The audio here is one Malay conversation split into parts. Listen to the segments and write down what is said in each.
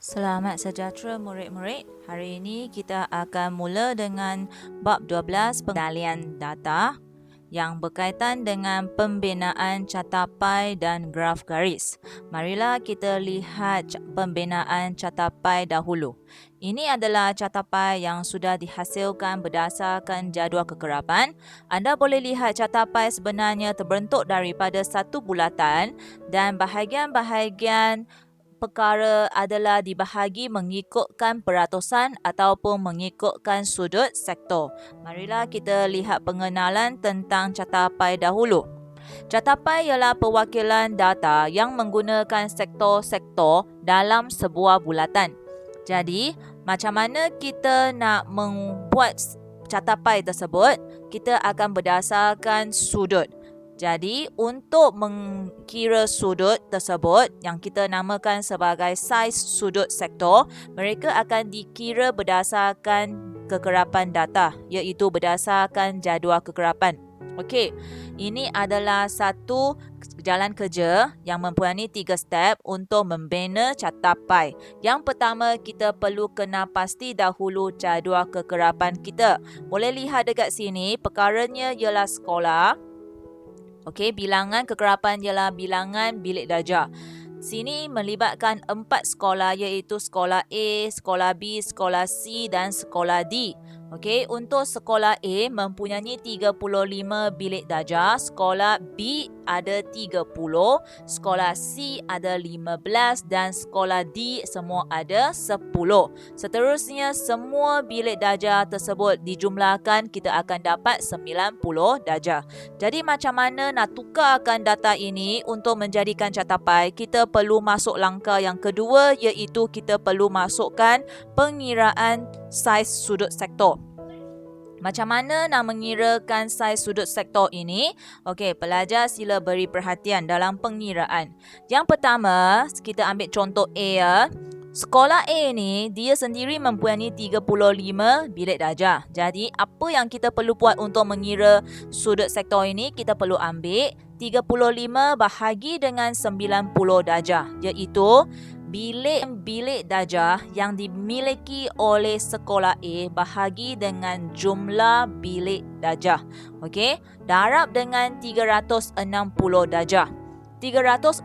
Selamat sejahtera murid-murid. Hari ini kita akan mula dengan bab 12 pengendalian data yang berkaitan dengan pembinaan catapai dan graf garis. Marilah kita lihat pembinaan catapai dahulu. Ini adalah catapai yang sudah dihasilkan berdasarkan jadual kekerapan. Anda boleh lihat catapai sebenarnya terbentuk daripada satu bulatan dan bahagian-bahagian perkara adalah dibahagi mengikutkan peratusan ataupun mengikutkan sudut sektor. Marilah kita lihat pengenalan tentang catapai dahulu. Catapai ialah perwakilan data yang menggunakan sektor-sektor dalam sebuah bulatan. Jadi, macam mana kita nak membuat catapai tersebut? Kita akan berdasarkan sudut. Jadi, untuk mengkira sudut tersebut yang kita namakan sebagai saiz sudut sektor, mereka akan dikira berdasarkan kekerapan data, iaitu berdasarkan jadual kekerapan. Okey, ini adalah satu jalan kerja yang mempunyai 3 step untuk membina catapai. Yang pertama, kita perlu kena pasti dahulu jadual kekerapan kita. Boleh lihat dekat sini, perkaranya ialah sekolah. Okey, bilangan kekerapan ialah bilangan bilik darjah. Sini melibatkan 4 sekolah iaitu sekolah A, sekolah B, sekolah C dan sekolah D. Okey, untuk sekolah A mempunyai 35 bilik darjah, sekolah B ada 30, sekolah C ada 15 dan sekolah D semua ada 10. Seterusnya semua bilik darjah tersebut dijumlahkan, kita akan dapat 90 darjah. Jadi macam mana nak tukarkan data ini untuk menjadikan catapai? Kita perlu masuk langkah yang kedua iaitu kita perlu masukkan pengiraan saiz sudut sektor. Macam mana nak mengirakan saiz sudut sektor ini? Okey, pelajar sila beri perhatian dalam pengiraan. Yang pertama, kita ambil contoh A ya. Sekolah A ni, dia sendiri mempunyai 35 bilik darjah. Jadi, apa yang kita perlu buat untuk mengira sudut sektor ini? Kita perlu ambil 35 bahagi dengan 90 darjah, iaitu bilik darjah yang dimiliki oleh sekolah A bahagi dengan jumlah bilik darjah. Okey, darab dengan 360 darjah. 360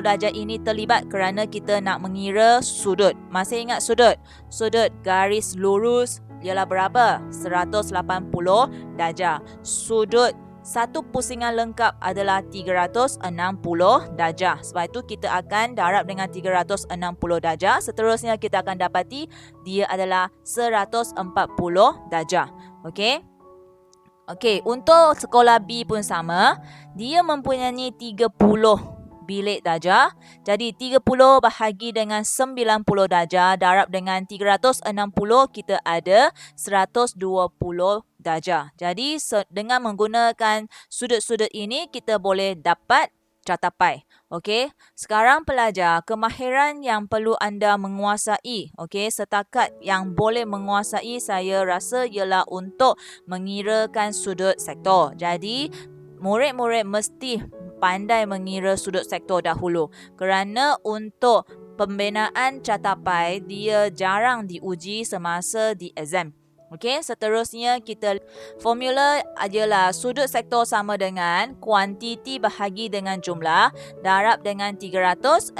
darjah ini terlibat kerana kita nak mengira sudut. Masih ingat sudut? Sudut garis lurus ialah berapa? 180 darjah. Sudut satu pusingan lengkap adalah 360 darjah. Sebab itu kita akan darab dengan 360 darjah. Seterusnya kita akan dapati dia adalah 140 darjah. Okey. Okey, untuk sekolah B pun sama. Dia mempunyai 30 bilik darjah. Jadi 30 bahagi dengan 90 darjah darab dengan 360, kita ada 120 darjah. Jadi dengan menggunakan sudut-sudut ini kita boleh dapat catapai. Okey, sekarang pelajar, kemahiran yang perlu anda menguasai, okey, setakat yang boleh menguasai saya rasa ialah untuk mengirakan sudut sektor. Jadi murid-murid mesti pandai mengira sudut sektor dahulu, kerana untuk pembinaan catapai dia jarang diuji semasa di exam. Okey, seterusnya kita formula adalah sudut sektor sama dengan kuantiti bahagi dengan jumlah darab dengan 360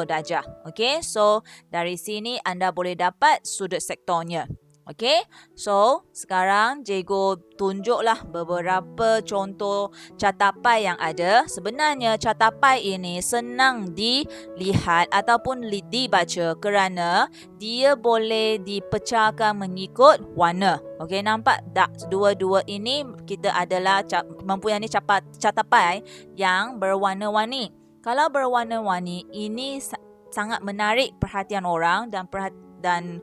darjah. Okey, so dari sini anda boleh dapat sudut sektornya. Okey, so sekarang cikgu tunjuklah beberapa contoh catapai yang ada. Sebenarnya catapai ini senang dilihat ataupun dibaca kerana dia boleh dipecahkan mengikut warna. Okey, nampak tak? Dua-dua ini kita adalah mempunyai catapai yang berwarna-warni. Kalau berwarna-warni, ini sangat menarik perhatian orang dan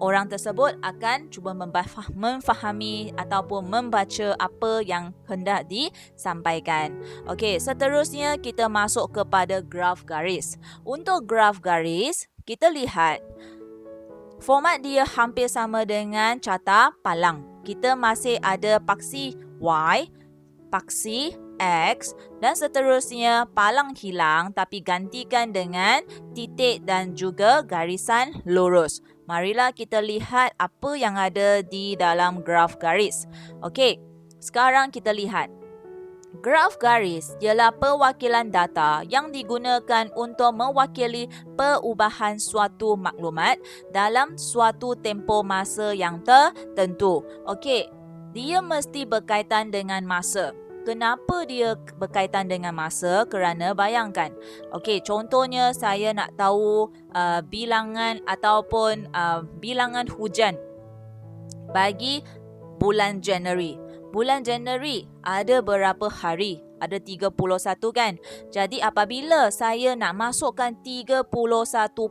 orang tersebut akan cuba memfahami ataupun membaca apa yang hendak disampaikan. Okey, seterusnya kita masuk kepada graf garis. Untuk graf garis, kita lihat format dia hampir sama dengan carta palang. Kita masih ada paksi Y, paksi X dan seterusnya palang hilang tapi gantikan dengan titik dan juga garisan lurus. Marilah kita lihat apa yang ada di dalam graf garis. Okey, sekarang kita lihat. Graf garis ialah perwakilan data yang digunakan untuk mewakili perubahan suatu maklumat dalam suatu tempoh masa yang tertentu. Okey, dia mesti berkaitan dengan masa. Kenapa dia berkaitan dengan masa? Kerana bayangkan, okey, contohnya saya nak tahu bilangan ataupun bilangan hujan bagi bulan Januari. Bulan Januari ada berapa hari? Ada 31 kan? Jadi apabila saya nak masukkan 31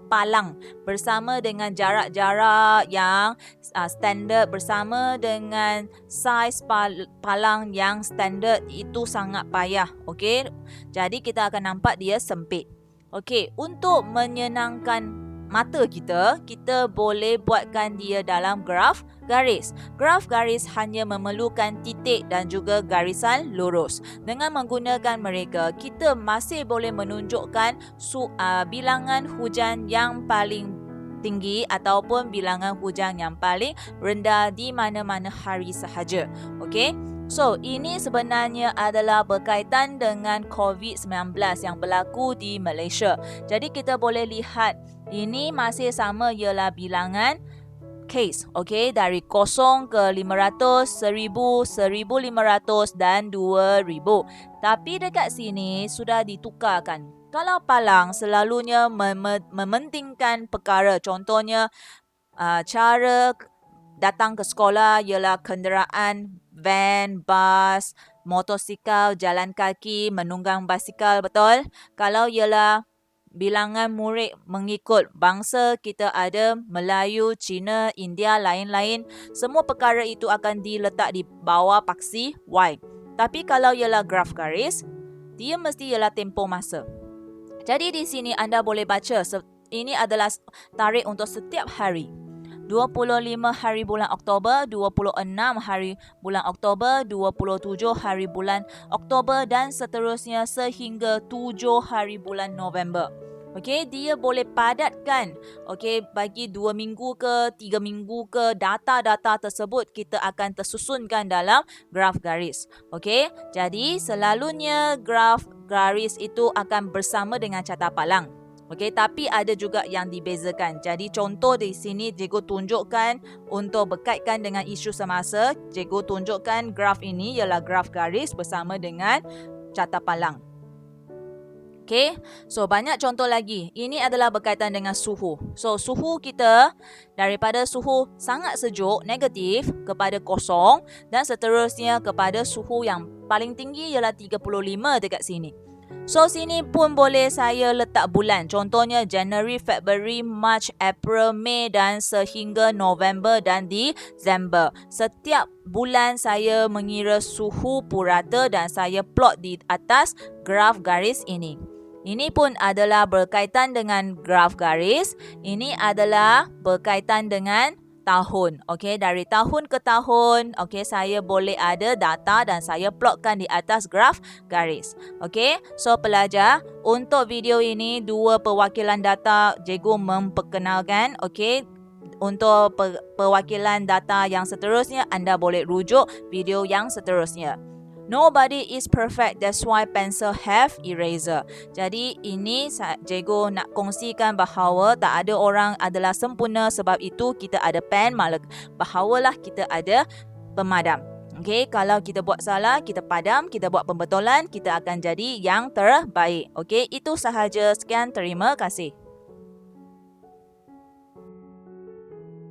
palang bersama dengan jarak-jarak yang standard bersama dengan saiz palang yang standard, itu sangat payah. Okey? Jadi kita akan nampak dia sempit. Okey, untuk menyenangkan mata kita boleh buatkan dia dalam graf garis. Graf garis hanya memerlukan titik dan juga garisan lurus. Dengan menggunakan mereka, kita masih boleh menunjukkan bilangan hujan yang paling tinggi ataupun bilangan hujan yang paling rendah di mana-mana hari sahaja. Okey? So, ini sebenarnya adalah berkaitan dengan COVID-19 yang berlaku di Malaysia. Jadi, kita boleh lihat ini masih sama, ialah bilangan case. Okey, dari 0 ke 500, 1000, 1500 dan 2000. Tapi dekat sini sudah ditukarkan. Kalau palang selalunya mementingkan perkara. Contohnya, cara datang ke sekolah ialah kenderaan van, bas, motosikal, jalan kaki, menunggang basikal, betul? Kalau ialah bilangan murid mengikut bangsa, kita ada Melayu, Cina, India, lain-lain. Semua perkara itu akan diletak di bawah paksi Y. Tapi kalau ialah graf garis, dia mesti ialah tempoh masa. Jadi di sini anda boleh baca, ini adalah tarikh untuk setiap hari. 25 hari bulan Oktober, 26 hari bulan Oktober, 27 hari bulan Oktober dan seterusnya sehingga 7 hari bulan November. Okey, dia boleh padatkan. Okey, bagi 2 minggu ke 3 minggu ke, data-data tersebut kita akan tersusunkan dalam graf garis. Okey, jadi selalunya graf garis itu akan bersama dengan carta palang. Okey, tapi ada juga yang dibezakan. Jadi contoh di sini cikgu tunjukkan untuk berkaitkan dengan isu semasa. Cikgu tunjukkan graf ini ialah graf garis bersama dengan carta palang. Okey, so banyak contoh lagi. Ini adalah berkaitan dengan suhu. So suhu kita daripada suhu sangat sejuk, negatif kepada kosong dan seterusnya kepada suhu yang paling tinggi ialah 35 dekat sini. So sini pun boleh saya letak bulan. Contohnya January, February, March, April, Mei dan sehingga November dan Disember. Setiap bulan saya mengira suhu purata dan saya plot di atas graf garis ini. Ini pun adalah berkaitan dengan graf garis. Ini adalah berkaitan dengan tahun. Okey, dari tahun ke tahun, okey, saya boleh ada data dan saya plotkan di atas graf garis. Okey, so pelajar, untuk video ini dua perwakilan data cikgu memperkenalkan. Okey, untuk perwakilan data yang seterusnya anda boleh rujuk video yang seterusnya. Nobody is perfect, that's why pencil have eraser. Jadi ini cikgu nak kongsikan bahawa tak ada orang adalah sempurna, sebab itu kita ada pen, bahawalah kita ada pemadam. Okey, kalau kita buat salah, kita padam, kita buat pembetulan, kita akan jadi yang terbaik. Okey, itu sahaja. Sekian, terima kasih.